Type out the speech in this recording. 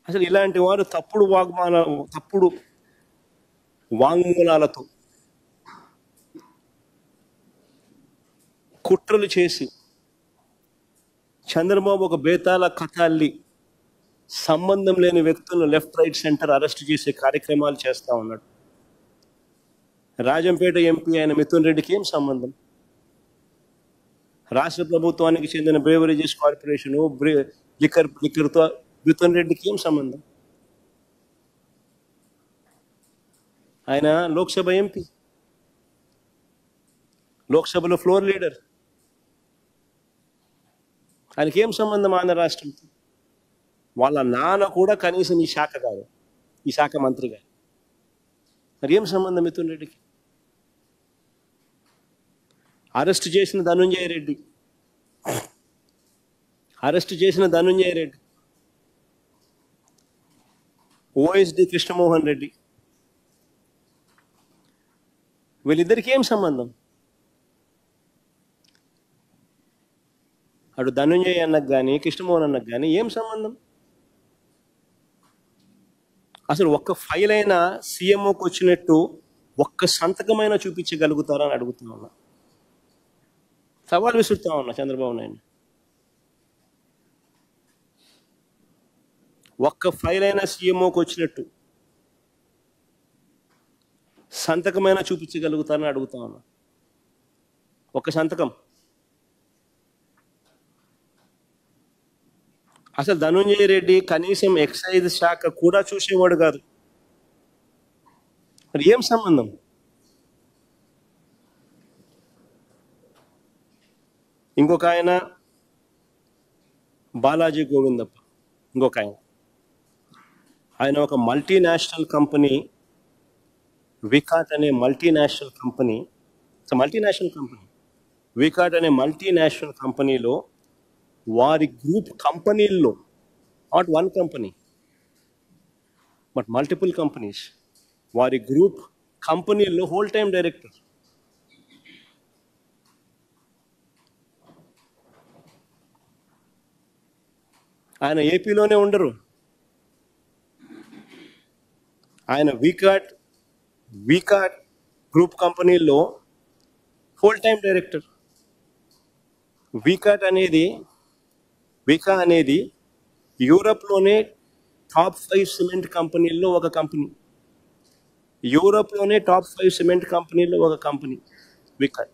అసలు ఇలాంటి వారు తప్పుడు వాంగ్మూలాలతో కుట్రలు చేసి చంద్రబాబు ఒక బేతాళ కథ అల్లి సంబంధం లేని వ్యక్తులను లెఫ్ట్ రైట్ సెంటర్ అరెస్ట్ చేసే కార్యక్రమాలు చేస్తూ ఉన్నాడు. రాజంపేట ఎంపీ అయిన మిథున్ రెడ్డికి ఏం సంబంధం? రాష్ట్ర ప్రభుత్వానికి చెందిన బ్రేవరేజెస్ కార్పొరేషన్ లిక్కర్తో మిథున్ రెడ్డికి ఏం సంబంధం? ఆయన లోక్సభ ఎంపీ, లోక్సభలో ఫ్లోర్ లీడర్. ఆయనకి ఏం సంబంధం ఆంధ్ర రాష్ట్రంతో? వాళ్ళ నాన్న కూడా కనీసం ఈ శాఖ కాదు, ఈ శాఖ మంత్రి కాదు. మరి ఏం సంబంధం మిథున్ రెడ్డికి? అరెస్ట్ చేసిన ధనుంజయ రెడ్డి, ఓఎస్డి కృష్ణమోహన్ రెడ్డి, వీళ్ళిద్దరికి ఏం సంబంధం? అటు ధనుంజయ్ అన్నకు కానీ కృష్ణమోహన్ అన్నకు కానీ ఏం సంబంధం? అసలు ఒక్క ఫైల్ అయినా సీఎంఓకి వచ్చినట్టు ఒక్క సంతకమైనా చూపించగలుగుతారా అని అడుగుతా ఉన్నా, సవాల్ విసురుతా ఉన్నా చంద్రబాబు నాయుడు. ఒక్క ఫైల్ అయినా సీఎంఓకి వచ్చినట్టు సంతకమైనా చూపించగలుగుతారని అడుగుతా ఉన్నా. ఒక్క సంతకం. అసలు ధనుంజయ రెడ్డి కనీసం ఎక్సైజ్ శాఖ కూడా చూసేవాడు కాదు. మరి ఏం సంబంధం? ఇంకొక ఆయన బాలాజీ గోవిందప్ప, ఇంకొక ఆయన ఒక మల్టీనేషనల్ కంపెనీ, వికాట్ అనే మల్టీనేషనల్ కంపెనీ, వికాట్ అనే మల్టీనేషనల్ కంపెనీలో వారి గ్రూప్ కంపెనీల్లో, not one company but multiple companies, వారి గ్రూప్ కంపెనీల్లో హోల్ టైం డైరెక్టర్. ఆయన ఏపీలోనే ఉండరు. ఆయన వికాట్ గ్రూప్ కంపెనీల్లో హోల్ టైం డైరెక్టర్. వికా అనేది యూరప్లోనే టాప్ 5 సిమెంట్ కంపెనీల్లో ఒక కంపెనీ, వికాట్.